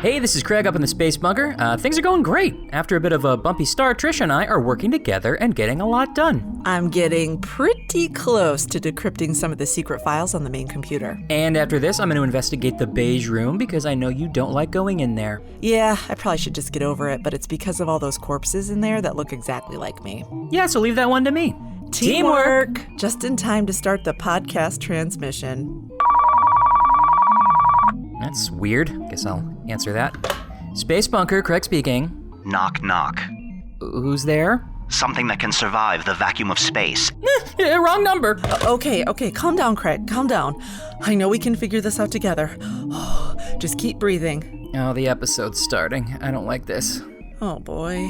Hey, this is Craig up in the Space Bunker. Things are going great. After a bit of a bumpy start, Tricia and I are working together and getting a lot done. I'm getting pretty close to decrypting some of the secret files on the main computer. And after this, I'm going to investigate the beige room because I know you don't like going in there. Yeah, I probably should just get over it, but it's because of all those corpses in there that look exactly like me. Yeah, so leave that one to me. Teamwork! Just in time to start the podcast transmission. That's weird. Guess I'll answer that. Space Bunker, Craig speaking. Knock, knock. Who's there? Something that can survive the vacuum of space. Wrong number. Okay, calm down, Craig, calm down. I know we can figure this out together. Just keep breathing. Oh, the episode's starting. I don't like this. Oh, boy.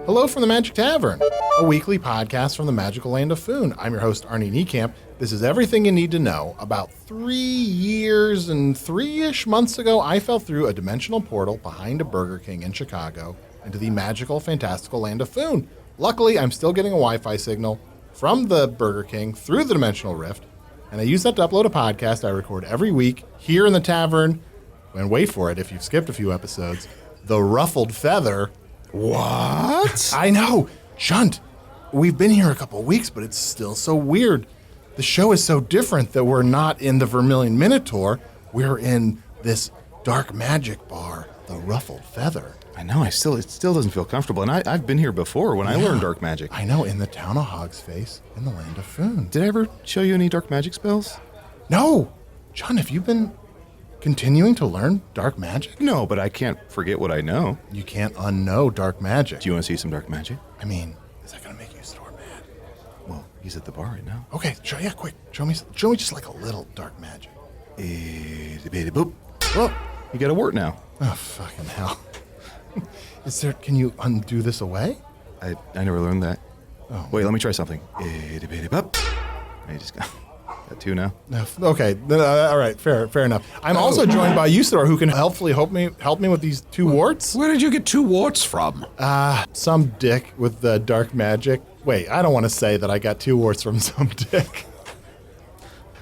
Hello from the Magic Tavern, a weekly podcast from the magical land of Foon. I'm your host, Arnie Niekamp. This is everything you need to know. About 3 years and 3-ish months ago, I fell through a dimensional portal behind a Burger King in Chicago into the magical, fantastical land of Foon. Luckily, I'm still getting a Wi-Fi signal from the Burger King through the dimensional rift, and I use that to upload a podcast I record every week here in the tavern. And wait for it, if you've skipped a few episodes, the Ruffled Feather. What? I know. Chunt, we've been here a couple of weeks, but it's still so weird. The show is so different that we're not in the Vermilion Minotaur. We're in this dark magic bar, the Ruffled Feather. I know, it still doesn't feel comfortable. And I've been here before when I learned dark magic. I know, in the town of Hogsface, in the land of Foon. Did I ever show you any dark magic spells? No! Chunt, have you been continuing to learn dark magic? No, but I can't forget what I know. You can't unknow dark magic. Do you want to see some dark magic? I mean, is that going to make Usidore mad? Well, he's at the bar right now. Okay, quick. Show me just like a little dark magic. Boop. Oh, you got a wart now. Oh, fucking hell. Can you undo this away? I never learned that. Oh. Wait, let me try something. I just got two now. Okay, all right, fair enough. I'm also joined by Usidore, who can helpfully help me with these 2 warts. Where did you get 2 warts from? Some dick with the dark magic. Wait, I don't want to say that I got 2 warts from some dick.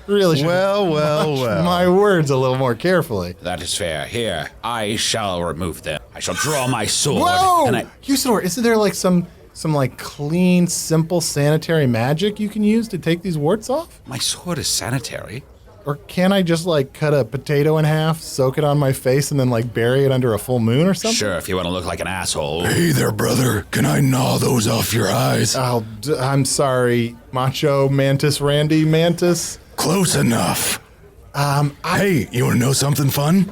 Really should watch my words a little more carefully. That is fair. Here, I shall remove them. I shall draw my sword. Whoa! And Usidore, isn't there like some like clean, simple, sanitary magic you can use to take these warts off? My sword is sanitary. Or can I just like cut a potato in half, soak it on my face, and then like bury it under a full moon or something? Sure, if you want to look like an asshole. Hey there, brother. Can I gnaw those off your eyes? Oh, I'm sorry, Macho Mantis Randy Mantis. Close enough. Hey, you want to know something fun?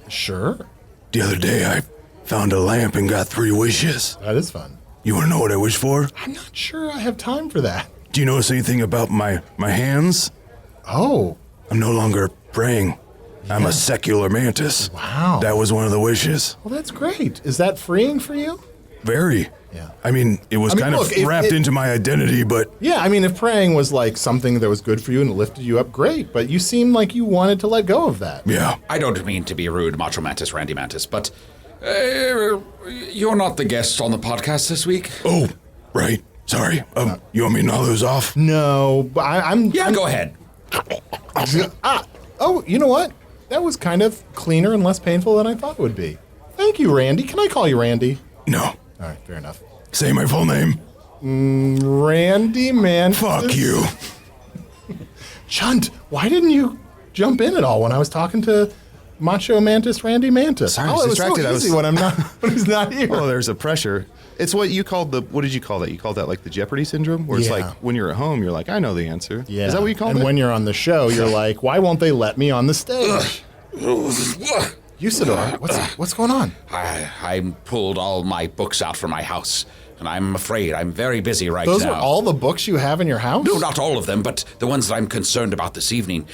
Sure. The other day, I found a lamp and got 3 wishes. That is fun. You want to know what I wish for? I'm not sure I have time for that. Do you notice anything about my hands? Oh. I'm no longer praying. Yeah. I'm a secular mantis. Wow. That was one of the wishes. Well, that's great. Is that freeing for you? Very. Yeah. I mean, it was wrapped into my identity, but... Yeah, I mean, if praying was like something that was good for you and lifted you up, great. But you seem like you wanted to let go of that. Yeah. I don't mean to be rude, Macho Mantis, Randy Mantis, but you're not the guest on the podcast this week. Oh, right. Sorry. You want me to gnaw those off? No, but I'm... Go ahead. Oh, you know what? That was kind of cleaner and less painful than I thought it would be. Thank you, Randy. Can I call you Randy? No. All right, fair enough. Say my full name. Randy Mantis. Fuck you. Chunt, why didn't you jump in at all when I was talking to Macho Mantis Randy Mantis? Sorry, I was distracted. It was so easy when he's not here. Oh, there's a pressure. It's what you called what did you call that? You called that like the Jeopardy syndrome? Where it's like when you're at home, you're like, I know the answer. Yeah. Is that what you called it? And when you're on the show, you're like, why won't they let me on the stage? Usidore, what's going on? I pulled all my books out from my house. and I'm afraid I'm very busy right Those now. are all the books you have in your house? No, not all of them, but the ones that I'm concerned about this evening.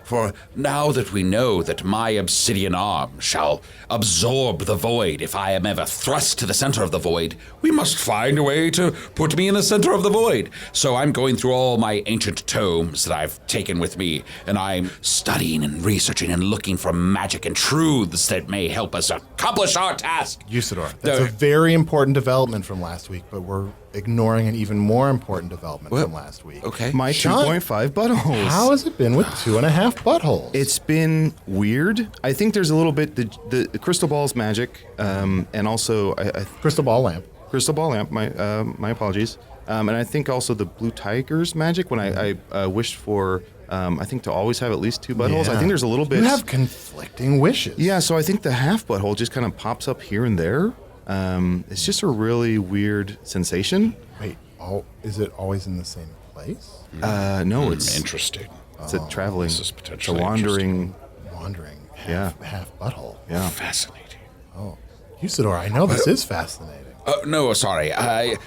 For now that we know that my obsidian arm shall absorb the void if I am ever thrust to the center of the void, we must find a way to put me in the center of the void. So I'm going through all my ancient tomes that I've taken with me, and I'm studying and researching and looking for magic and truths that may help us accomplish our task. Usidore, that's a very important development from last week, but we're ignoring an even more important development from last week. Okay. My Chunt, 2.5 buttholes. How has it been with 2.5 buttholes? It's been weird. I think there's a little bit the crystal ball's magic, and also Crystal ball lamp. crystal ball lamp. My apologies. And I think also the blue tiger's magic. When I wished for, I think to always have at least 2 buttholes. Yeah. I think there's a little bit. You have conflicting wishes. Yeah, so I think the half butthole just kind of pops up here and there. It's just a really weird sensation. Wait, is it always in the same place? No, it's Interesting. It's a traveling. This is potentially it's a wandering. Wandering. Yeah. Half butthole. Yeah. Fascinating. Usidore, I know this is fascinating. No, sorry.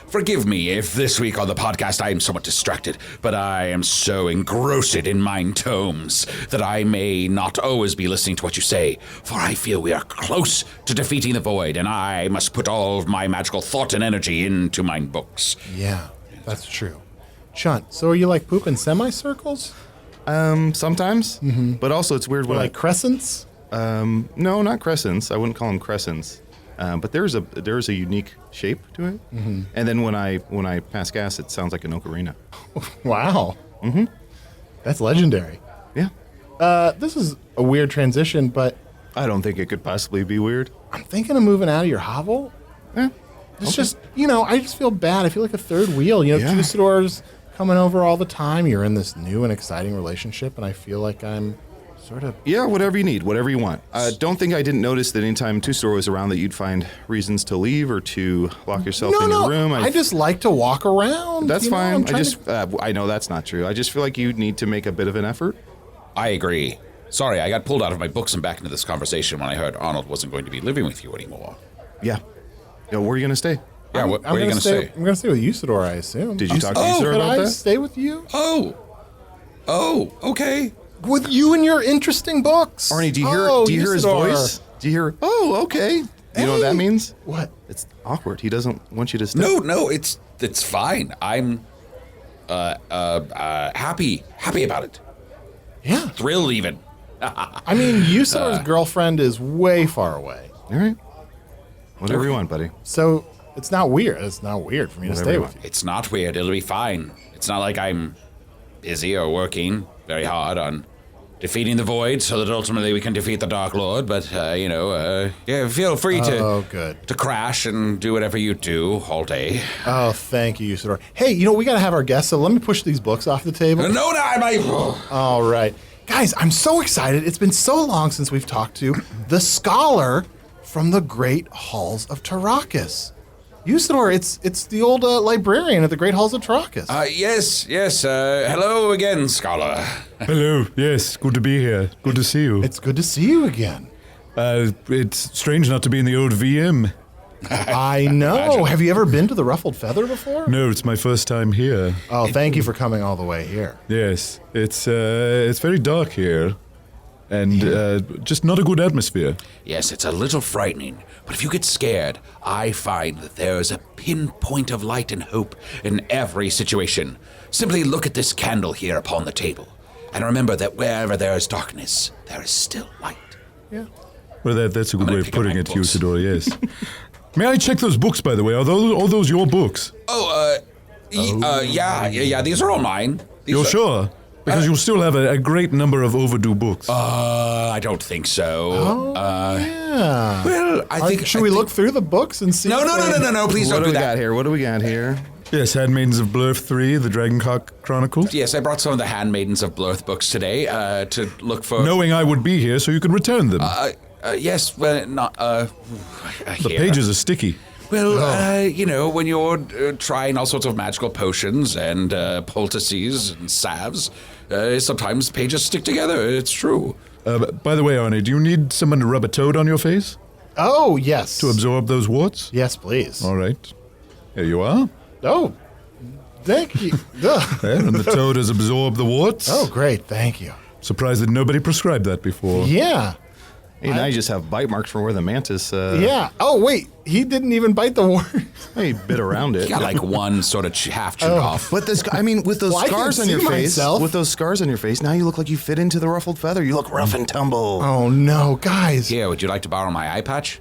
Forgive me if this week on the podcast I am somewhat distracted, but I am so engrossed in mine tomes that I may not always be listening to what you say, for I feel we are close to defeating the void, and I must put all of my magical thought and energy into mine books. Yeah, that's true. Chunt, so are you like pooping semicircles? Sometimes, but also it's weird Or when like crescents? No, not crescents. I wouldn't call them crescents. But there's a unique shape to it. And then when I pass gas, it sounds like an ocarina. Wow. That's legendary. Yeah. This is a weird transition, but I don't think it could possibly be weird. I'm thinking of moving out of your hovel. Yeah. It's just, I just feel bad. I feel like a third wheel. Yeah. Usidore's coming over all the time. You're in this new and exciting relationship, and I feel like I'm sort of... Yeah, whatever you need, whatever you want. Don't think I didn't notice that anytime Usidore was around that you'd find reasons to leave or to lock yourself in your room. I just like to walk around. That's fine. I'm I know that's not true. I just feel like you need to make a bit of an effort. I agree. Sorry, I got pulled out of my books and back into this conversation when I heard Arnold wasn't going to be living with you anymore. Yeah. Where are you going to stay? Yeah, where are you going to stay? I'm going to stay with Usidore, I assume. Did you talk to Usidore about Could I that? stay with you? Oh, okay. With you and your interesting books. Arnie, do you hear his Usidore. voice? Do you hear, oh, okay. You know what that means? What? It's awkward. He doesn't want you to stay. No, it's fine. I'm happy about it. Yeah. Thrilled even. I mean, Usidore's girlfriend is way far away. All right. Whatever you want, buddy. So it's not weird. It's not weird for me to Whatever stay you with you. It's not weird. It'll be fine. It's not like I'm busy or working very hard on defeating the void so that ultimately we can defeat the Dark Lord. But, feel free to crash and do whatever you do all day. Oh, thank you, Usidore. Hey, we got to have our guests, so let me push these books off the table. No, All right. Guys, I'm so excited. It's been so long since we've talked to the scholar from the Great Halls of Terr'akkas. Usidore, it's the old librarian at the Great Halls of Terr'akkas. Yes. Hello again, scholar. Hello. Yes, good to be here. Good to see you. It's good to see you again. It's strange not to be in the old VM. I know. Have you ever been to the Ruffled Feather before? No, it's my first time here. Oh, thank you for coming all the way here. Yes, it's very dark here, and just not a good atmosphere. Yes, it's a little frightening, but if you get scared, I find that there's a pinpoint of light and hope in every situation. Simply look at this candle here upon the table, and remember that wherever there is darkness, there is still light. Yeah. Well, that's a good I'm way gonna of pick up putting my it, books. Usidore, yes. May I check those books, by the way? Are those your books? Yeah, these are all mine. You're sure? Because you'll still have a great number of overdue books. I don't think so. Yeah. Well, I think... Should we look through the books and see? No, please What don't do do we that. got here? What do we got here? Yes, Handmaidens of Blurf 3, the Dragoncock Chronicles. Yes, I brought some of the Handmaidens of Blurth books today to look for... Knowing I would be here so you could return them. Yes, well, not... The pages are sticky. Well, when you're trying all sorts of magical potions and poultices and salves, sometimes pages stick together. It's true. By the way, Arnie, do you need someone to rub a toad on your face Oh, yes. to absorb those warts? Yes, please. All right. Here you are. Oh, thank you. Ugh. And the toad has absorbed the warts. Oh, great. Thank you. Surprised that nobody prescribed that before. Yeah. Hey, now you just have bite marks from where the mantis. Yeah. Oh, wait. He didn't even bite the wart. He bit around it. You got like one sort of half chewed off. But this, I mean, with those Well, I scars can on your see face, myself. with those scars on your face, now you look like you fit into the ruffled feather. You look rough and tumble. Oh, no. Guys, Here, would you like to borrow my eye patch?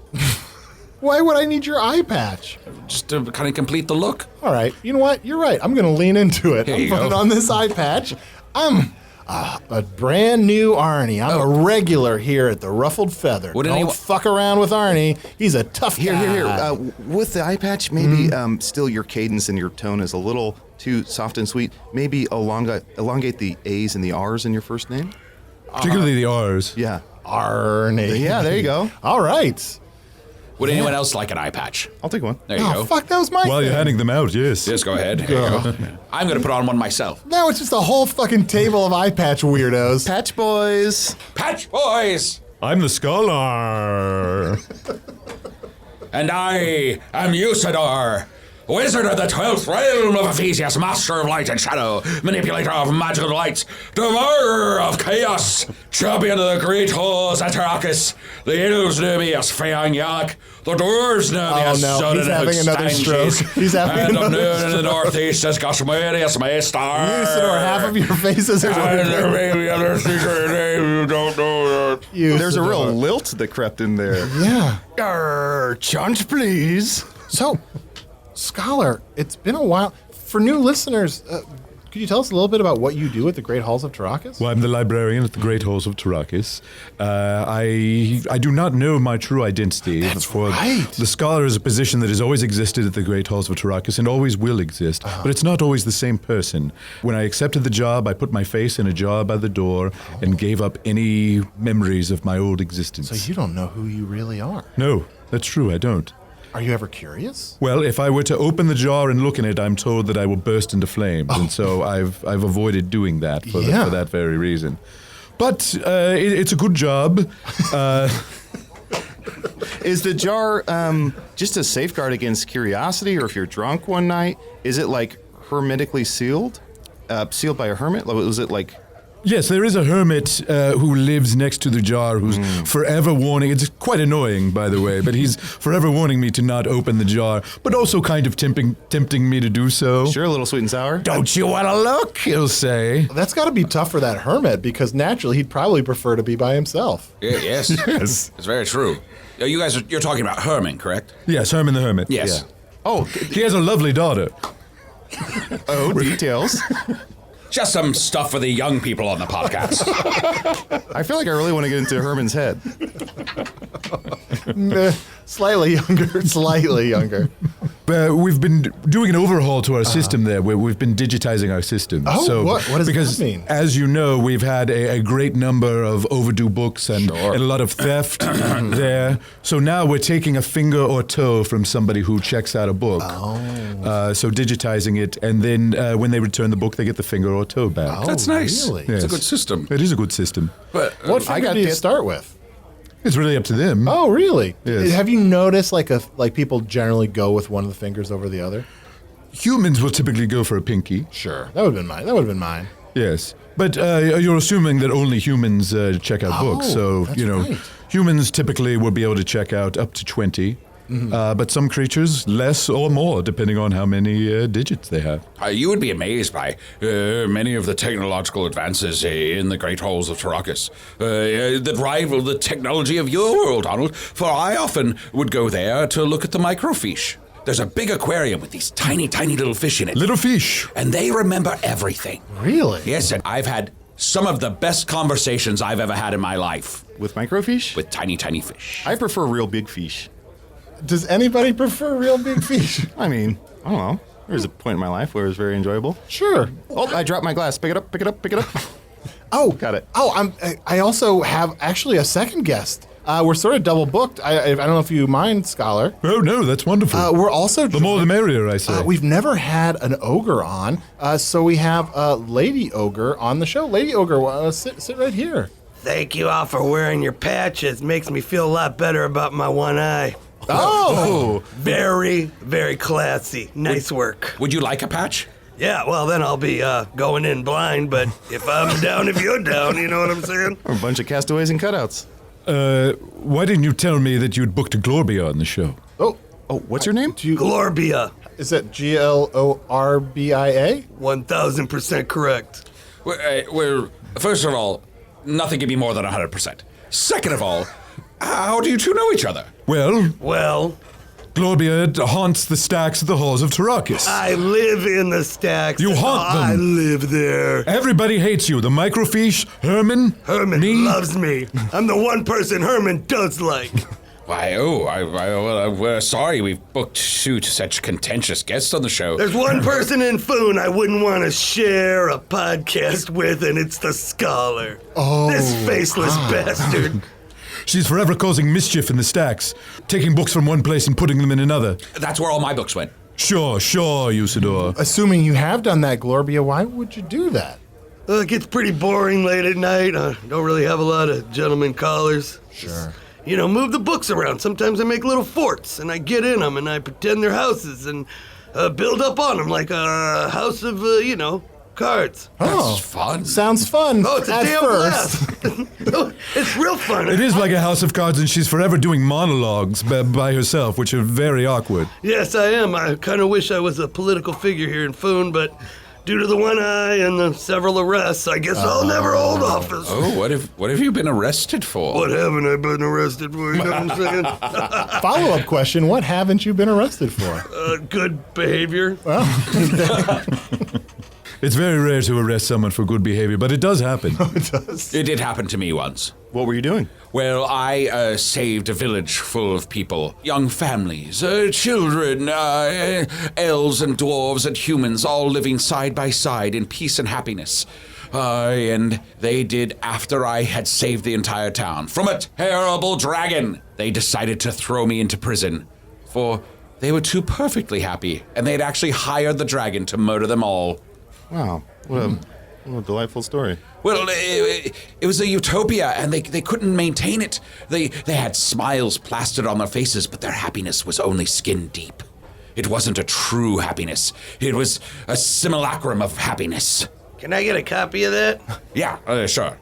why would I need your eye patch? Just to kind of complete the look. All right. You know what? You're right. I'm going to lean into it. Here I'm you go. putting on this eye patch. I'm a brand new Arnie. I'm a regular here at the Ruffled Feather. Would Don't anyone- fuck around with Arnie. He's a tough guy. Here. With the eye patch, maybe still your cadence and your tone is a little too soft and sweet. Maybe elongate the A's and the R's in your first name. Particularly the R's. Yeah. Arnie. Yeah, there you go. All right. Would anyone else like an eye patch? I'll take one. There you Oh, go. fuck. That was my While you're thing. handing them out, yes. Just go ahead. Here you go. I'm going to put on one myself. Now it's just a whole fucking table of eye patch weirdos. Patch boys. Patch boys! I'm the scholar. And I am Usidore, wizard of the 12th realm of Ephesius, master of light and shadow, manipulator of magical lights, devourer of chaos, champion of the Great Halls of Terr'akkas. The elves know me as Feang Yak, the dwarves know me Oh, as no, Son he's of having another Stanges, stroke. He's having and I'm another known in the northeast as Goshmerius Maester. Usidore, half of your faces are And there may be other secret name you don't know that. There's a real Usidore. lilt that crept in there. Yeah. Chunt, please. So, Scholar, it's been a while. For new listeners, could you tell us a little bit about what you do at the Great Halls of Terr'akkas? Well, I'm the librarian at the Great Halls of Terr'akkas. I do not know my true identity. That's right. The scholar is a position that has always existed at the Great Halls of Terr'akkas and always will exist, but it's not always the same person. When I accepted the job, I put my face in a jar by the door and gave up any memories of my old existence. So you don't know who you really are. No, that's true, I don't. Are you ever curious? Well, if I were to open the jar and look in it, I'm told that I will burst into flames, and so I've avoided doing that for that very reason. But it's a good job. Is the jar just a safeguard against curiosity, or if you're drunk one night, is it like hermetically sealed? Sealed by a hermit? Was it like... Yes, there is a hermit who lives next to the jar who's forever warning. It's quite annoying, by the way, but he's forever warning me to not open the jar, but also kind of tempting me to do so. Sure, a little sweet and sour? Don't you want to look? He'll say. That's got to be tough for that hermit because naturally he'd probably prefer to be by himself. Yes. Yes. It's very true. You guys, you're talking about Herman, correct? Yes, Herman the Hermit. Yes. Yeah. Oh, he has a lovely daughter. Oh, details. Just some stuff for the young people on the podcast. I feel like I really want to get into Herman's head. Meh, slightly younger. We've been doing an overhaul to our system there. We've been digitizing our system. Oh, what does because, that mean? As you know, we've had a great number of overdue books and a lot of theft there. So now we're taking a finger or toe from somebody who checks out a book. So digitizing it, and then when they return the book, they get the finger or toe back. That's nice. Really? It's a Yes. good system. It is a good system. But What finger do you start with? It's really up to them. Oh, really? Yes. Have you noticed like people generally go with one of the fingers over the other? Humans will typically go for a pinky. Sure. That would have been mine. Yes. But you're assuming that only humans check out books. So, that's right. humans typically will be able to check out up to 20. But some creatures, less or more, depending on how many digits they have. you would be amazed by many of the technological advances in the Great Halls of Terr'akkas that rival the technology of your world, Donald. For I often would go there to look at the microfiche. There's a big aquarium with these tiny, tiny little fish in it. Little fish. And they remember everything. Really? Yes, and I've had some of the best conversations I've ever had in my life With microfiche? with tiny, tiny fish. I prefer real big fish. Does anybody prefer real big fish? I mean, I don't know. There was a point in my life where it was very enjoyable. Sure. Oh, I dropped my glass. Pick it up, pick it up, pick it up. Oh, Got it. Oh, I also have actually a second guest. We're sort of double booked. I don't know if you mind, Scholar. Oh, no, that's wonderful. We're also The more the merrier, I say. we've never had an ogre on, so we have Lady Ogre on the show. Lady Ogre, sit right here. Thank you all for wearing your patches. Makes me feel a lot better about my one eye. Oh! Very, very classy. Nice work. Would you like a patch? Yeah, well, then I'll be going in blind, but if I'm down, if you're down, you know what I'm saying? Or a bunch of castaways and cutouts. Why didn't you tell me that you'd booked Glorbia on the show? Oh, what's your name? Glorbia. Is that Glorbia? 1,000% correct. Well, first of all, nothing can be more than 100%. Second of all, how do you two know each other? Well, Glorbia haunts the stacks of the halls of Terr'akkas. I live in the stacks. You haunt them. I live there. Everybody hates you. The microfiche, Herman, Herman me. loves me. I'm the one person Herman does like. Why, we're sorry we've booked two such contentious guests on the show. There's one person in Foon I wouldn't want to share a podcast with, and it's the Scholar. Oh, This faceless bastard. She's forever causing mischief in the stacks, taking books from one place and putting them in another. That's where all my books went. Sure, Usidore. Assuming you have done that, Glorbia, why would you do that? It gets pretty boring late at night. I don't really have a lot of gentlemen callers. Sure. You know, move the books around. Sometimes I make little forts, and I get in them, and I pretend they're houses, and build up on them like a house of, cards. That's fun. Sounds fun. Oh, it's a at damn first. blast. It's real fun. It is like a house of cards, and she's forever doing monologues by herself, which are very awkward. Yes, I am. I kind of wish I was a political figure here in Foon, but due to the one eye and the several arrests, I guess I'll never hold office. Oh, what have you been arrested for? What haven't I been arrested for? You know what I'm saying? Follow-up question, what haven't you been arrested for? Good behavior. It's very rare to arrest someone for good behavior, but it does happen. It did happen to me once. What were you doing? Well, I saved a village full of people, young families, children, elves and dwarves and humans, all living side by side in peace and happiness. And they did after I had saved the entire town from a terrible dragon. They decided to throw me into prison, for they were too perfectly happy, and they'd actually hired the dragon to murder them all. Wow, what a delightful story. Well, it was a utopia, and they couldn't maintain it. They had smiles plastered on their faces, but their happiness was only skin deep. It wasn't a true happiness. It was a simulacrum of happiness. Can I get a copy of that? Yeah, sure.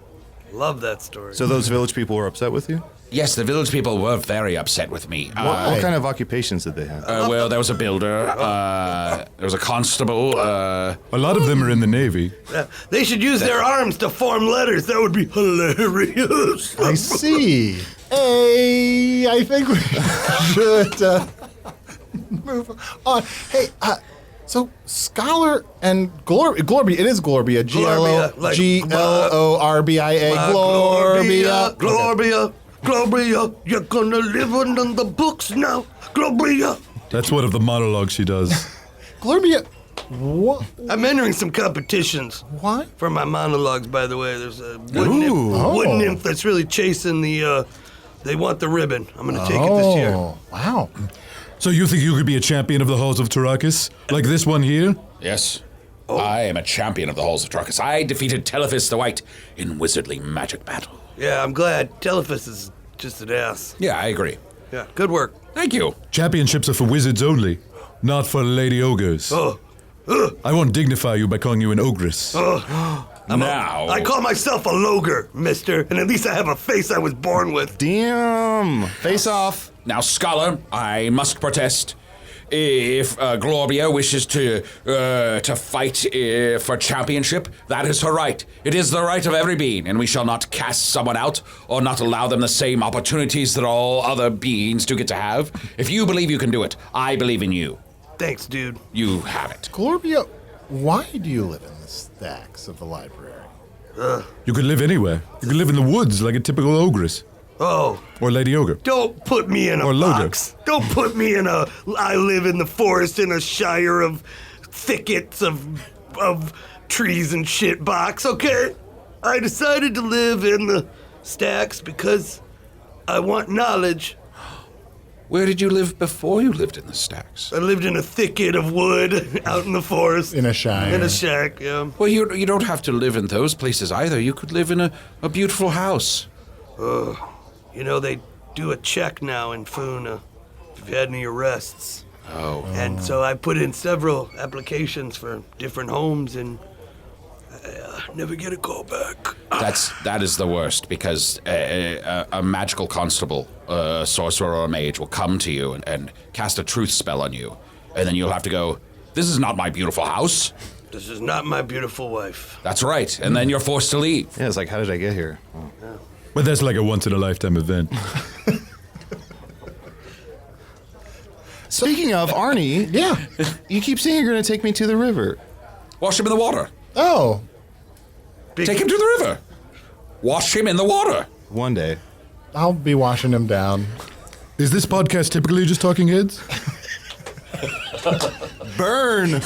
Love that story. So those village people were upset with you? Yes, the village people were very upset with me. What kind of occupations did they have? Well, there was a builder, there was a constable, A lot of them are in the Navy. They should use their arms to form letters. That would be hilarious. I see. Hey, I think we should move on. Hey, so Scholar and Glorbia, it is Glorbia. Glorbia, like, Glorbia. Glorbia, Glorbia, you're gonna live under the books now. Glorbia. That's one of the monologues she does. Glorbia, what? I'm entering some competitions. What? For my monologues, by the way. There's a wooden nymph that's really chasing the, they want the ribbon. I'm gonna take it this year. Oh, wow. So you think you could be a champion of the halls of Terr'akkas? Like this one here? Yes. I am a champion of the halls of Terr'akkas. I defeated Telephus the White in wizardly magic battle. Yeah, I'm glad. Telephus is just an ass. Yeah, I agree. Yeah, good work. Thank you. Championships are for wizards only, not for lady ogres. I won't dignify you by calling you an ogress. Now. I call myself a loger, mister, and at least I have a face I was born with. Damn! Face off! Now, Scholar, I must protest. If Glorbia wishes to fight for championship, that is her right. It is the right of every being, and we shall not cast someone out or not allow them the same opportunities that all other beings do get to have. If you believe you can do it, I believe in you. Thanks, dude. You have it. Glorbia, why do you live in the stacks of the library? You could live anywhere. You could live in the woods like a typical ogress. Oh. Or lady ogre. Don't put me in a box. Don't put me in a I live in the forest in a shire of thickets of trees and shit box, okay? I decided to live in the stacks because I want knowledge. Where did you live before you lived in the stacks? I lived in a thicket of wood out in the forest. In a shire. In a shack, yeah. Well, you don't have to live in those places either. You could live in a beautiful house. You know, they do a check now in Foon. if you had any arrests. Oh. And so I put in several applications for different homes, and I never get a call back. That is the worst, because a magical constable, a sorcerer or a mage will come to you and cast a truth spell on you, and then you'll have to go, "This is not my beautiful house. This is not my beautiful wife." That's right, and then you're forced to leave. Yeah, it's like, how did I get here? But that's like a once-in-a-lifetime event. Speaking of, Arnie, Yeah. you keep saying you're going to take me to the river. Wash him in the water. Oh. Take him to the river. Wash him in the water. One day. I'll be washing him down. Is this podcast typically just talking heads? Burn!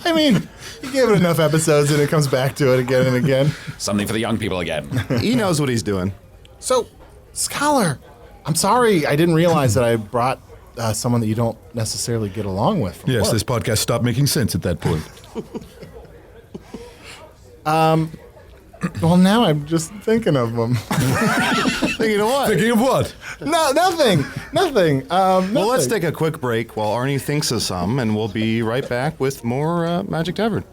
I mean, you give it enough episodes and it comes back to it again and again. Something for the young people again. He knows what he's doing. So, Scholar, I'm sorry I didn't realize that I brought someone that you don't necessarily get along with. From Yes, work. this podcast stopped making sense at that point. Well, now I'm just thinking of them. Thinking of what? Thinking of what? No, nothing. Nothing. Well, let's take a quick break while Arnie thinks of some, and we'll be right back with more Magic Tavern.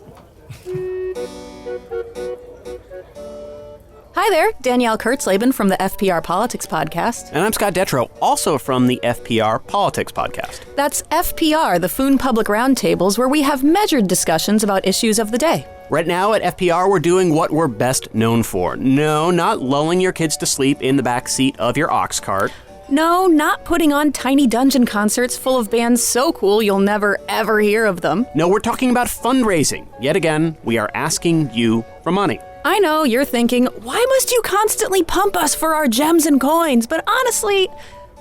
Hi there, Danielle Kurtzleben from the FPR Politics Podcast. And I'm Scott Detrow, also from the FPR Politics Podcast. That's FPR, the Foon Public Roundtables, where we have measured discussions about issues of the day. Right now at FPR, we're doing what we're best known for. No, not lulling your kids to sleep in the back seat of your ox cart. No, not putting on tiny dungeon concerts full of bands so cool you'll never ever hear of them. No, we're talking about fundraising. Yet again, we are asking you for money. I know you're thinking, why must you constantly pump us for our gems and coins? But honestly,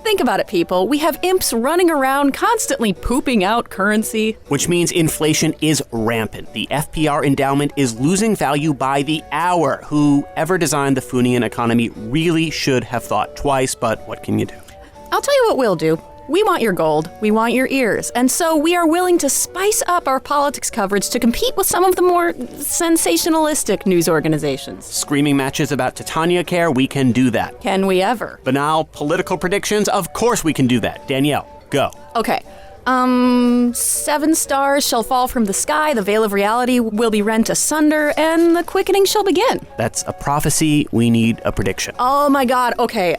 think about it, people. We have imps running around constantly pooping out currency. Which means inflation is rampant. The FPR endowment is losing value by the hour. Whoever designed the Foonian economy really should have thought twice, but what can you do? I'll tell you what we'll do. We want your gold, we want your ears, and so we are willing to spice up our politics coverage to compete with some of the more sensationalistic news organizations. Screaming matches about Titania Care, we can do that. Can we ever? Banal political predictions, of course we can do that. Danielle, go. Okay. 7 stars shall fall from the sky, the veil of reality will be rent asunder, and the quickening shall begin. That's a prophecy, we need a prediction. Oh my god, okay,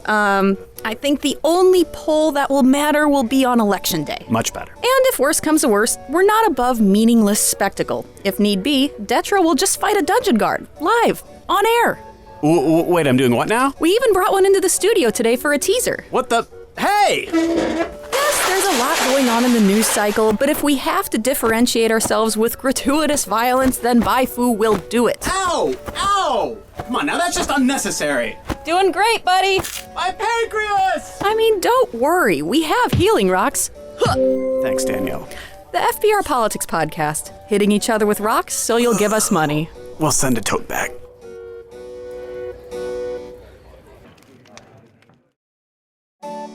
I think the only poll that will matter will be on election day. Much better. And if worse comes to worst, we're not above meaningless spectacle. If need be, Detrow will just fight a dungeon guard, live, on air. Wait, I'm doing what now? We even brought one into the studio today for a teaser. What the? Hey! Yes, there's a lot going on in the news cycle, but if we have to differentiate ourselves with gratuitous violence, then Baifu will do it. Ow! Ow! Come on, now that's just unnecessary. Doing great, buddy. My pancreas! I mean, don't worry, we have healing rocks. Huh. Thanks, Danielle. The FPR Politics Podcast, hitting each other with rocks so you'll give us money. We'll send a tote bag.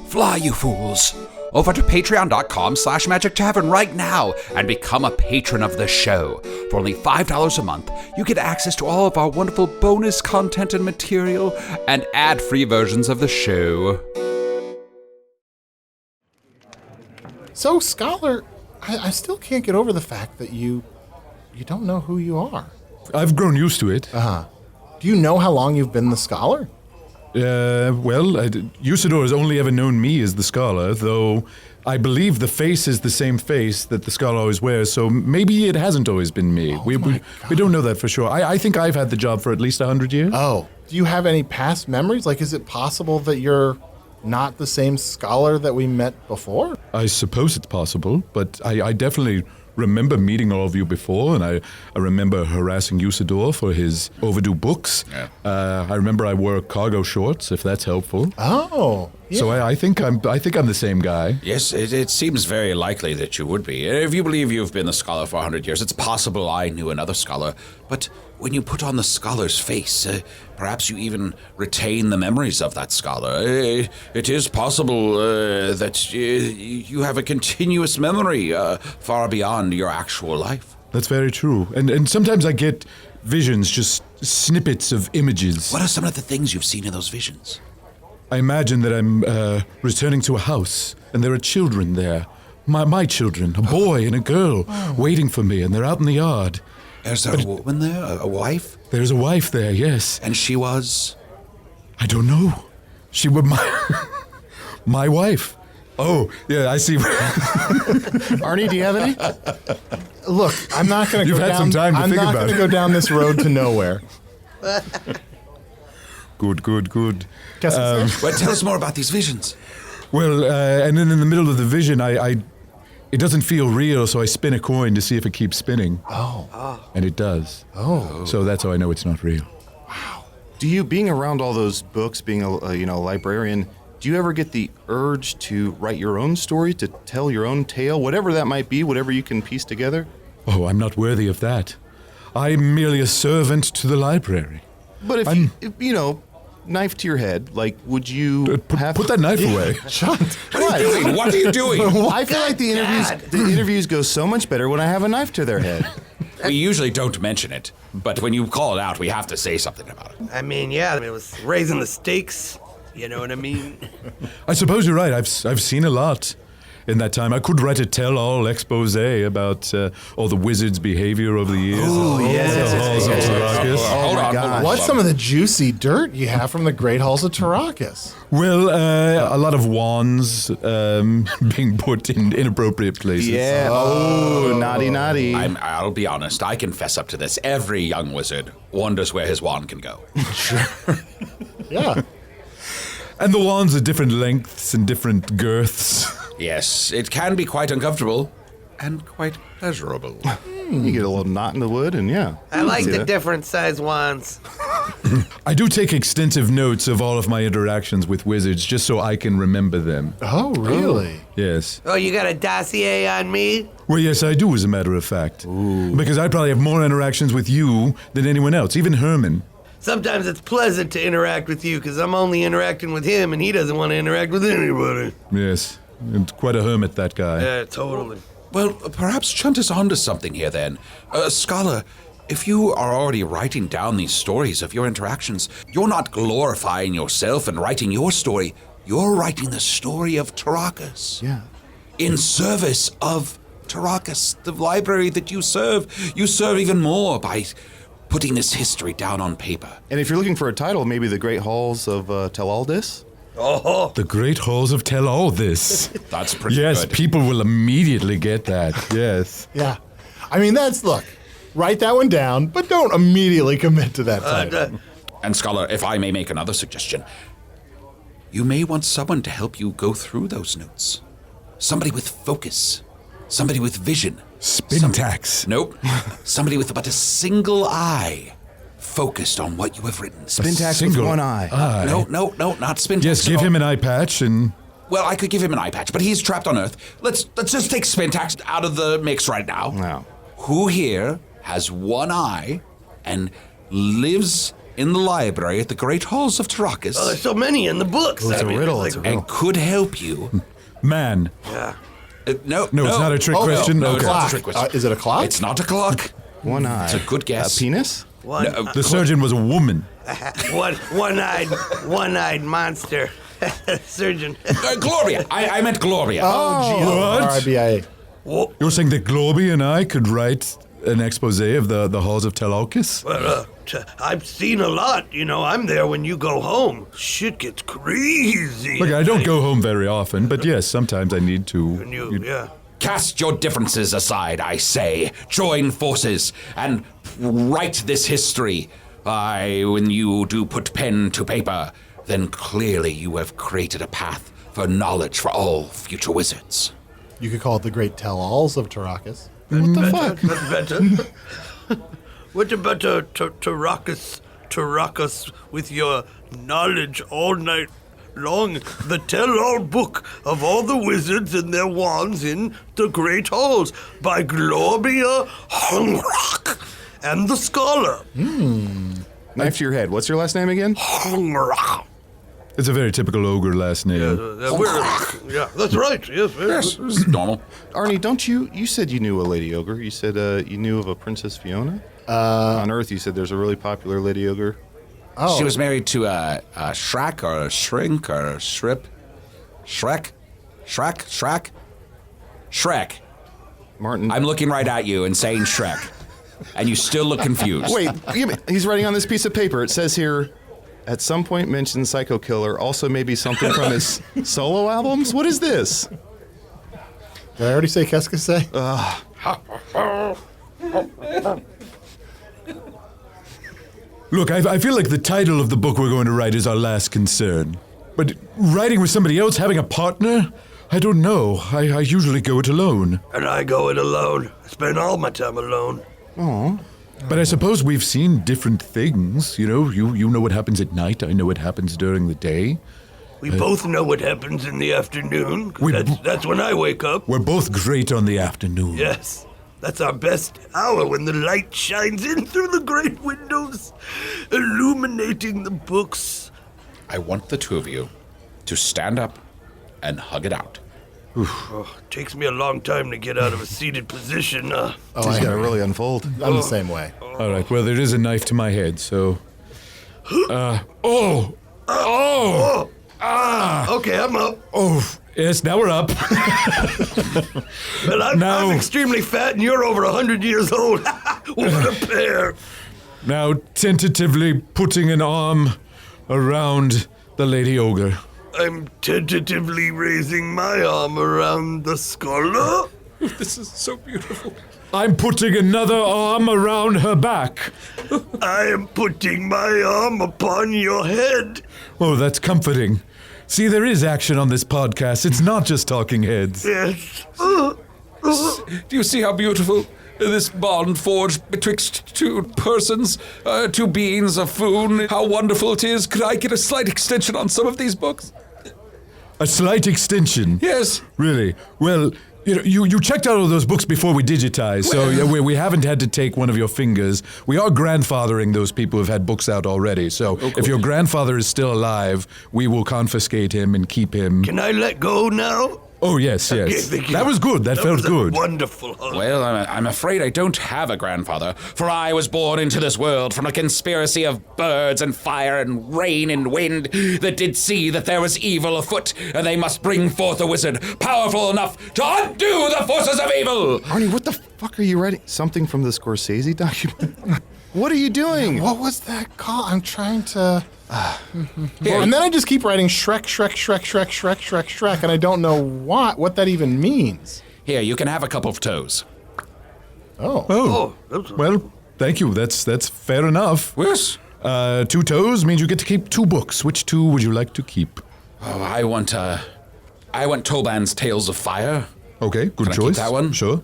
Fly, you fools! Over to patreon.com/Magic Tavern right now and become a patron of the show. For only $5 a month, you get access to all of our wonderful bonus content and material and ad-free versions of the show. So, Scholar, I still can't get over the fact that you don't know who you are. I've grown used to it. Do you know how long you've been the Scholar? Usidore has only ever known me as the Scholar, though I believe the face is the same face that the Scholar always wears, so maybe it hasn't always been me. We don't know that for sure. I think I've had the job for at least 100 years. Oh. Do you have any past memories? Like, is it possible that you're not the same Scholar that we met before? I suppose it's possible, but I definitely remember meeting all of you before, and I remember harassing Usidore for his overdue books. Yeah. I remember I wore cargo shorts, if that's helpful. Oh. Yeah. So I think I'm the same guy. Yes, it seems very likely that you would be. If you believe you've been the Scholar for 100 years, it's possible I knew another Scholar. But when you put on the Scholar's face, perhaps you even retain the memories of that Scholar. It is possible that you have a continuous memory far beyond your actual life. That's very true. And sometimes I get visions, just snippets of images. What are some of the things you've seen in those visions? I imagine that I'm returning to a house, and there are children there. My children, a boy and a girl, waiting for me, and they're out in the yard. Is there a woman there? A wife? There's a wife there, yes. And she was? I don't know. She was my wife. Oh, yeah, I see. Arnie, do you have any? Look, I'm not going to You've go had down. some time to I'm think not about going to it. go down this road to nowhere. Good. Well, tell us more about these visions. Well, and then in the middle of the vision, it doesn't feel real, so I spin a coin to see if it keeps spinning. Oh. And it does. Oh. So that's how I know it's not real. Do you, being around all those books, being a librarian, do you ever get the urge to write your own story, to tell your own tale, whatever that might be, whatever you can piece together? Oh, I'm not worthy of that. I'm merely a servant to the library. But if you know, knife to your head, like, would you put that knife away? Chunt. What are you doing? What are you doing? I feel like the interviews go so much better when I have a knife to their head. We usually don't mention it, but when you call it out, we have to say something about it. I mean, yeah, it was raising the stakes. You know what I mean? I suppose you're right. I've seen a lot in that time. I could write a tell-all expose about all the wizards' behavior over the years. Oh, yes. The halls of Terr'akkas. Hold on. What's some of the juicy dirt you have from the Great Halls of Terr'akkas? Well, a lot of wands being put in inappropriate places. Yeah. Naughty. I'll be honest. I confess up to this. Every young wizard wonders where his wand can go. Yeah. And the wands are different lengths and different girths. Yes, it can be quite uncomfortable and quite pleasurable. You get a little knot in the wood, and yeah. I like see the that. different size wands. I do take extensive notes of all of my interactions with wizards just so I can remember them. Oh, really? Yes. Oh, you got a dossier on me? Well, yes, I do, as a matter of fact. Because I probably have more interactions with you than anyone else, even Herman. Sometimes it's pleasant to interact with you because I'm only interacting with him and he doesn't want to interact with anybody. Yes. And quite a hermit, that guy. Yeah, totally. Well, perhaps Chunt is onto something here then. Scholar, if you are already writing down these stories of your interactions, you're not glorifying yourself and writing your story. You're writing the story of Terr'akkas. Yeah. In service of Terr'akkas, the library that you serve. You serve even more by putting this history down on paper. And if you're looking for a title, maybe the Great Halls of Terr'akkas? Oh, The Great Halls of Terr'akkas. That's pretty Yes, good. people will immediately get that. Yes. Yeah. I mean, look, write that one down, but don't immediately commit to that title. And Scholar, if I may make another suggestion, you may want someone to help you go through those notes. Somebody with focus. Somebody with vision. Spintax. Nope. Somebody with but a single eye focused on what you have written. Spintax with one eye. No, not Spintax. Yes, give him an eye patch and... Well, I could give him an eye patch, but he's trapped on Earth. Let's just take Spintax out of the mix right now. No. Who here has one eye and lives in the library at the Great Halls of Terr'akkas there's so many in the books. It's a riddle. like- It's a riddle. and could help you? Man. Yeah. No, No, it's not a trick question? No, it's Okay. not a trick question. Is it a clock? It's not a clock. One eye. It's a good guess. A penis? One, The surgeon was a woman. one-eyed monster. Surgeon. Glorbia. I meant Glorbia. What? RIBIA. You're saying that Glorbia and I could write an expose of the Halls of Terr'akkas? Well, I've seen a lot. You know, I'm there when you go home. Shit gets crazy. Look, I don't go home very often, but yes, sometimes I need to. When yeah. Cast your differences aside, I say. Join forces and write this history. When you do put pen to paper, then clearly you have created a path for knowledge for all future wizards. You could call it the Great Tell-Alls of Terr'akkas. What the fuck? That's better. What about Terr'akkas with your knowledge all night long? The tell-all book of all the wizards and their wands in the Great Halls by Glorbia Hungrock and the Scholar. Knife to your head. What's your last name again? Hungrock. It's a very typical ogre last name. Yeah, that's right. Yes, Yes, this is normal. Arnie, don't you said you knew a lady ogre. You said you knew of a Princess Fiona? On Earth, you said there's a really popular lady ogre. Oh. She was married to a Shrek or a Shrink or a Shrip. Shrek? Martin. I'm looking right at you and saying Shrek. And you still look confused. Wait, he's writing on this piece of paper. It says here, at some point mentioned Psycho Killer, also maybe something from his solo albums? What is this? Did I already say Cackowski? Look, I feel like the title of the book we're going to write is our last concern. But writing with somebody else, having a partner? I don't know. I usually go it alone. And I go it alone. I spend all my time alone. Aw. But I suppose we've seen different things. You know, you know what happens at night. I know what happens during the day. We both know what happens in the afternoon, 'cause that's when I wake up. We're both great on the afternoon. Yes, that's our best hour when the light shines in through the great windows, illuminating the books. I want the two of you to stand up and hug it out. Oh, takes me a long time to get out of a seated position. He's got to really unfold. I'm the same way. All right, well, there is a knife to my head, so... Okay, I'm up. Oh, yes, now we're up. Well, I'm extremely fat and you're over 100 years old. What a pair. Now, tentatively putting an arm around the Lady Ogre. I'm tentatively raising my arm around the scholar. This is so beautiful. I'm putting another arm around her back. I am putting my arm upon your head. Oh, that's comforting. See, there is action on this podcast. It's not just talking heads. Yes. Do you see how beautiful this bond forged betwixt two persons, two beings of Foon? How wonderful it is. Could I get a slight extension on some of these books? A slight extension? Yes. Really? Well, you checked out all those books before we digitized, so we haven't had to take one of your fingers. We are grandfathering those people who've had books out already, so if your grandfather is still alive, we will confiscate him and keep him. Can I let go now? Oh, yes. That was good. That felt good. Wonderful. Well, I'm afraid I don't have a grandfather, for I was born into this world from a conspiracy of birds and fire and rain and wind that did see that there was evil afoot, and they must bring forth a wizard powerful enough to undo the forces of evil. Arnie, what the fuck are you writing? Something from the Scorsese document? What are you doing? What was that called? I'm trying to... And then I just keep writing Shrek, and I don't know what that even means. Here, you can have a couple of toes. Oh. Well, thank you. That's fair enough. Yes. 2 toes means you get to keep 2 books. Which 2 would you like to keep? Oh, I want Toban's Tales of Fire. Okay, good Can I choice. keep that one? Sure.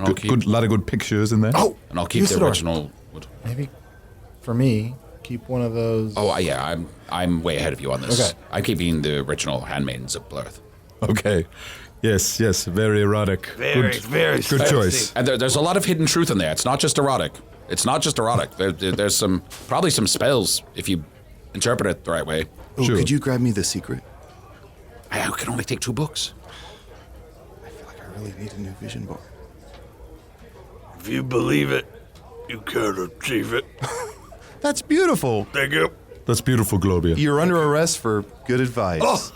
Good, lot of good pictures in there. Oh, And I'll keep the Usidore. original. Maybe for me, keep one of those. Oh, yeah, I'm way ahead of you on this. Okay. I'm keeping the original Handmaidens of Blurth. Okay. Yes, very erotic. Very good sexy. choice. And there's a lot of hidden truth in there. It's not just erotic. There's probably some spells if you interpret it the right way. Oh, Sure. could you grab me the secret? I can only take 2 books. I feel like I really need a new vision board. If you believe it, you can achieve it. That's beautiful. Thank you. That's beautiful, Glorbia. You're under arrest for good advice. Oh,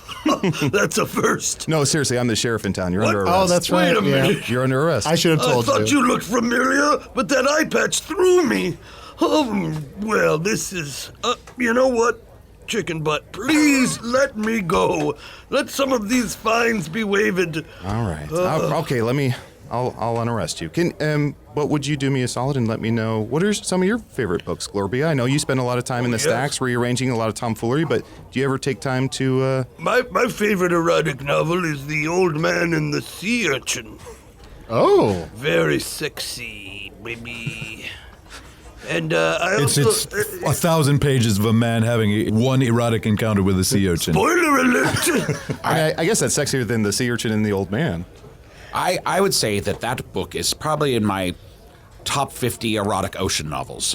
that's a first. No, seriously, I'm the sheriff in town. You're What? under arrest. Oh, that's right. Wait a minute. Yeah. You're under arrest. I should have I told thought you. you looked familiar, but that eye patch threw me. Well, this is... you know what? Chicken butt, please let me go. Let some of these fines be waived. All right. Okay, I'll unarrest you. But would you do me a solid and let me know what are some of your favorite books, Glorbia? I know you spend a lot of time in the stacks rearranging a lot of tomfoolery, but do you ever take time to, My favorite erotic novel is The Old Man and the Sea Urchin. Oh. Very sexy, baby. And I also... It's 1,000 pages of a man having one erotic encounter with a sea urchin. Spoiler alert! I guess that's sexier than the sea urchin and the old man. I would say that book is probably in my top 50 erotic ocean novels.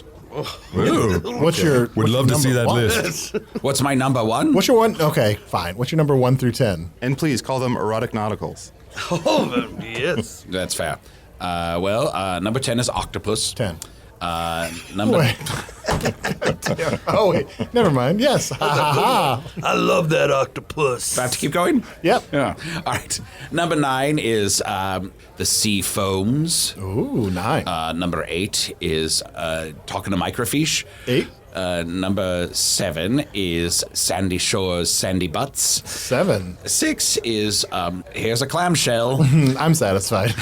What's your... Would love to see that number list. What's my number 1? What's your one? Okay, fine. What's your number 1 through 10? And please call them erotic nauticals. Oh, yes. That's fair. Number 10 is Octopus. 10. Number Wait. Oh, wait. Never mind. Yes. Ha, ha, ha. I love that octopus. About to keep going? Yep. Yeah. All right. Number 9 is the sea foams. Ooh, 9. Number 8 is talking to microfiche. 8. Number 7 is sandy shores, sandy butts. 7. 6 is here's a clamshell. I'm satisfied.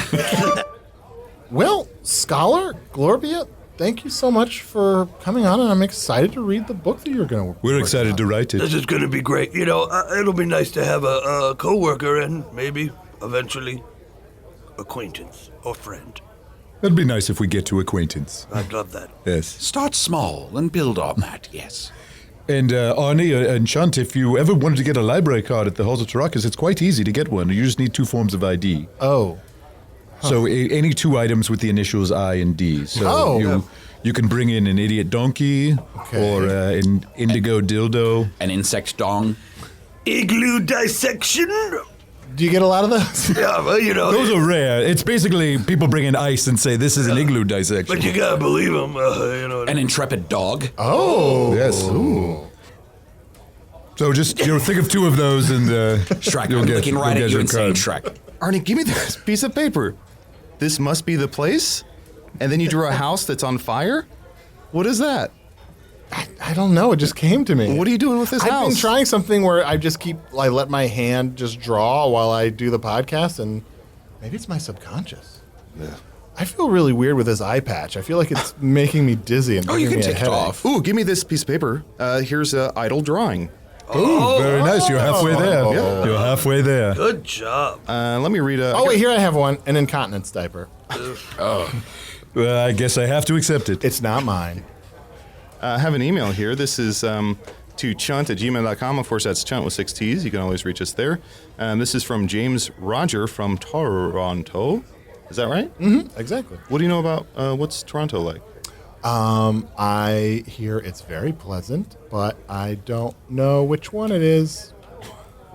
Well, Scholar, Glorbia, thank you so much for coming on, and I'm excited to read the book that you're going to. We're excited to write it. This is going to be great. You know, it'll be nice to have a co-worker and maybe eventually acquaintance or friend. It'd be nice if we get to acquaintance. I'd love that. Yes. Start small and build on that, yes. And Arnie and Chunt, if you ever wanted to get a library card at the Halls of Terr'akkas, it's quite easy to get one. You just need 2 forms of ID. Oh. So any 2 items with the initials I and D. So you can bring in an idiot donkey or an indigo dildo. An insect dong. Igloo dissection? Do you get a lot of those? Yeah, well, you know. Those are rare. It's basically people bring in ice and say, this is an igloo dissection. But you gotta believe them, you know. An intrepid dog. Oh. Yes. Ooh. So just think of 2 of those and Shrek, I'm looking right at you and saying Shrek. Arnie, give me this piece of paper. This must be the place? And then you drew a house that's on fire? What is that? I don't know. It just came to me. What are you doing with this house? I've been trying something where I let my hand just draw while I do the podcast, and maybe it's my subconscious. Yeah. I feel really weird with this eye patch. I feel like it's making me dizzy and giving you can me a take it headache. off. Ooh, give me this piece of paper. Here's an idle drawing. Ooh, very nice. You're halfway there. Yeah. You're halfway there. Good job. Let me read a... Oh, wait, here I have one. An incontinence diaper. Well, I guess I have to accept it. It's not mine. I have an email here. This is to chunt@gmail.com. Of course, that's Chunt with 6 T's. You can always reach us there. This is from James Roger from Toronto. Is that right? Mm-hmm. Exactly. What do you know about what's Toronto like? I hear it's very pleasant, but I don't know which one it is.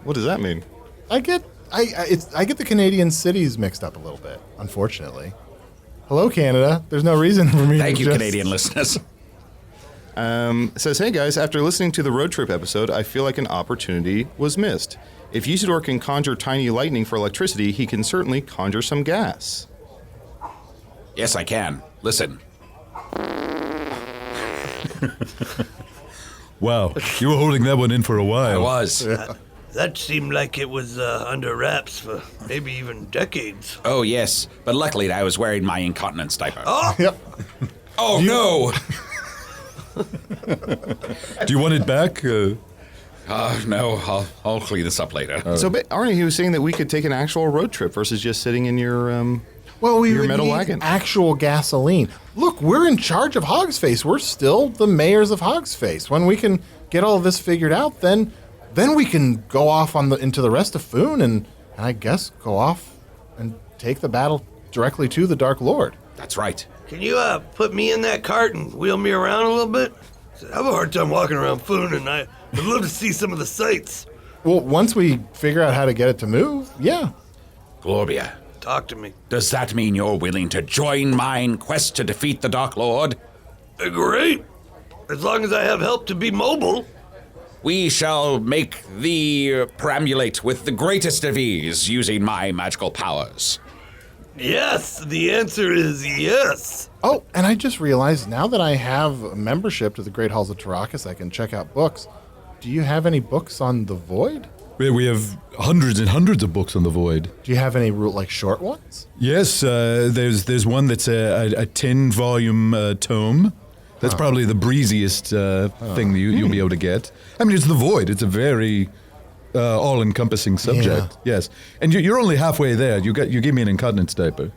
What does that mean? I get the Canadian cities mixed up a little bit, unfortunately. Hello, Canada. There's no reason for me Thank to you, Canadian listeners. It says, hey guys, after listening to the road trip episode, I feel like an opportunity was missed. If Usidore can conjure tiny lightning for electricity, he can certainly conjure some gas. Yes, I can. Listen. Wow, you were holding that one in for a while. I was. That seemed like it was under wraps for maybe even decades. Oh, yes. But luckily, I was wearing my incontinence diaper. Oh! Yep. Oh, no! Do you want it back? No, I'll clean this up later. So, Arnie, he was saying that we could take an actual road trip versus just sitting in your we your would metal need wagon. actual gasoline. Look, we're in charge of Hogsface. We're still the mayors of Hogsface. When we can get all of this figured out, then we can go off into the rest of Foon and I guess go off and take the battle directly to the Dark Lord. That's right. Can you put me in that cart and wheel me around a little bit? I have a hard time walking around Foon, and I would love to see some of the sights. Well, once we figure out how to get it to move, yeah. Glorbia, Talk to me. does that mean you're willing to join mine quest to defeat the Dark Lord? Great. As long as I have help to be mobile. We shall make thee perambulate with the greatest of ease using my magical powers. Yes, the answer is yes. Oh, and I just realized now that I have a membership to the Great Halls of Terr'akkas, I can check out books. Do you have any books on the Void? We have hundreds and hundreds of books on the Void. Do you have any short ones? Yes, there's one that's a 10-volume tome. That's probably the breeziest thing that you'll be able to get. I mean, it's the Void. It's a very all-encompassing subject. Yeah. Yes, and you're only halfway there. You gave me an incontinence diaper.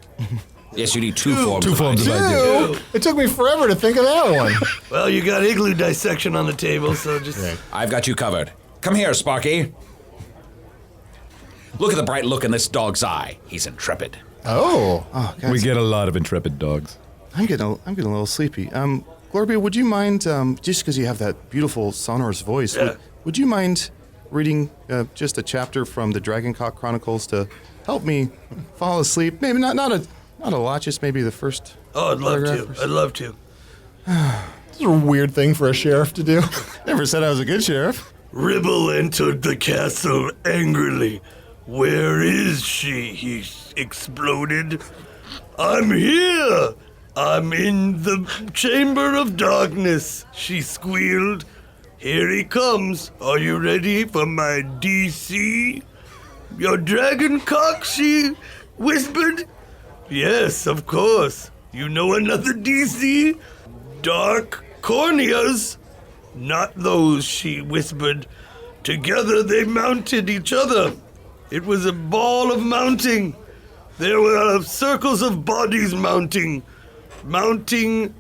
Yes, you need two forms. Two forms of ID. Ew, it took me forever to think of that one. Well, you got igloo dissection on the table, so just... I've got you covered. Come here, Sparky. Look at the bright look in this dog's eye. He's intrepid. Oh. Guys, We get a lot of intrepid dogs. I'm getting a little sleepy. Glorbia, would you mind, just because you have that beautiful sonorous voice, would you mind reading just a chapter from the Dragoncock Chronicles to help me fall asleep? Maybe not a lot, just maybe the first. Oh, I'd love paragraph to. I'd love to. It's a weird thing for a sheriff to do. Never said I was a good sheriff. Ribble entered the castle angrily. Where is she? He exploded. I'm here! I'm in the chamber of darkness, she squealed. Here he comes. Are you ready for my DC? Your dragon cock, she whispered. Yes, of course. You know another DC? Dark corneas. Not those, she whispered. Together they mounted each other. It was a ball of mounting. There were circles of bodies mounting. Mounting.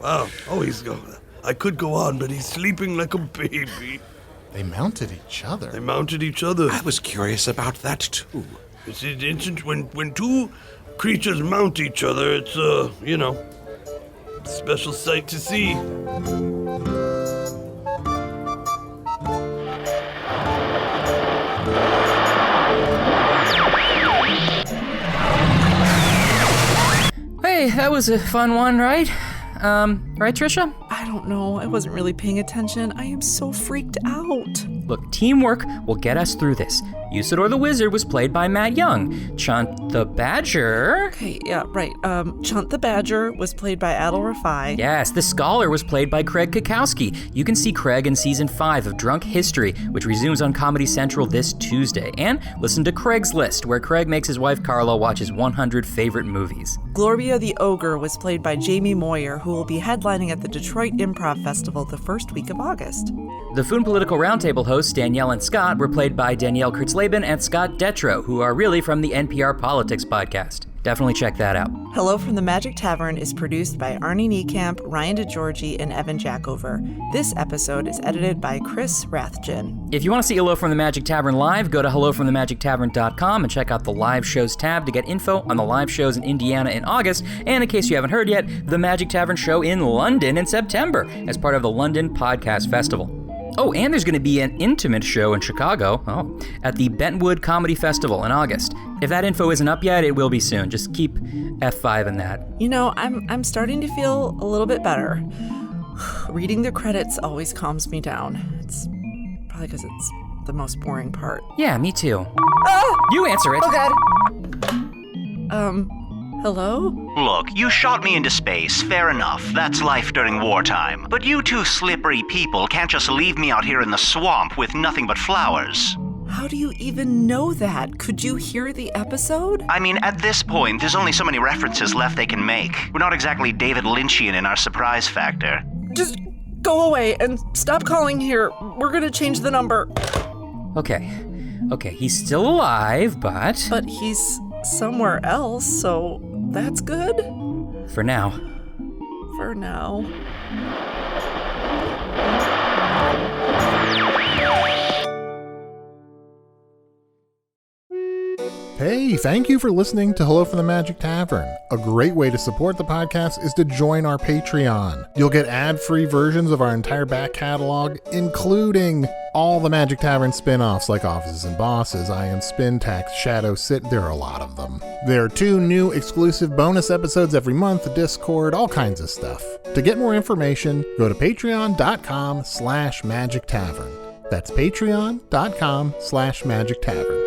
Wow. Oh, he's going. I could go on, but he's sleeping like a baby. They mounted each other. They mounted each other. I was curious about that too. It's when two creatures mount each other, it's a special sight to see. Hey, that was a fun one, right? Right, Tricia? I don't know. I wasn't really paying attention. I am so freaked out. Look, teamwork will get us through this. Usidore the Wizard was played by Matt Young. Chunt the Badger... Okay, yeah, right. Chunt the Badger was played by Adal Rifai. Yes, the Scholar was played by Craig Cackowski. You can see Craig in Season 5 of Drunk History, which resumes on Comedy Central this Tuesday. And listen to Craig's List, where Craig makes his wife Carla watch his 100 favorite movies. Glorbia the Ogre was played by Jaime Moyer, who will be headlining at the Detroit Improv Festival the first week of August. The Foon Political Roundtable hosts Danielle and Scott were played by Danielle Kurtzleben and Scott Detrow, who are really from the NPR Politics podcast. Definitely check that out. Hello from the Magic Tavern is produced by Arnie Niekamp, Ryan DiGiorgi, and Evan Jacover. This episode is edited by Chris Rathjen. If you want to see Hello from the Magic Tavern live, go to hellofromthemagictavern.com and check out the live shows tab to get info on the live shows in Indiana in August, and in case you haven't heard yet, the Magic Tavern show in London in September as part of the London Podcast Festival. Oh, and there's going to be an intimate show in Chicago, at the Bentwood Comedy Festival in August. If that info isn't up yet, it will be soon. Just keep F5 in that. You know, I'm starting to feel a little bit better. Reading the credits always calms me down. It's probably because it's the most boring part. Yeah, me too. You answer it. Oh, God. Hello? Look, you shot me into space, fair enough. That's life during wartime. But you two slippery people can't just leave me out here in the swamp with nothing but flowers. How do you even know that? Could you hear the episode? I mean, at this point, there's only so many references left they can make. We're not exactly David Lynchian in our surprise factor. Just go away and stop calling here. We're gonna change the number. Okay, he's still alive, but... But he's somewhere else, so that's good? For now. For now. Hey, thank you for listening to Hello from the Magic Tavern. A great way to support the podcast is to join our Patreon. You'll get ad-free versions of our entire back catalog, including all the Magic Tavern spin-offs like Offices and Bosses, I Am Spin Tax, Shadow Sit. There are a lot of them. There are 2 new exclusive bonus episodes every month, Discord, all kinds of stuff. To get more information, go to patreon.com/Magic Tavern. That's patreon.com/Magic Tavern.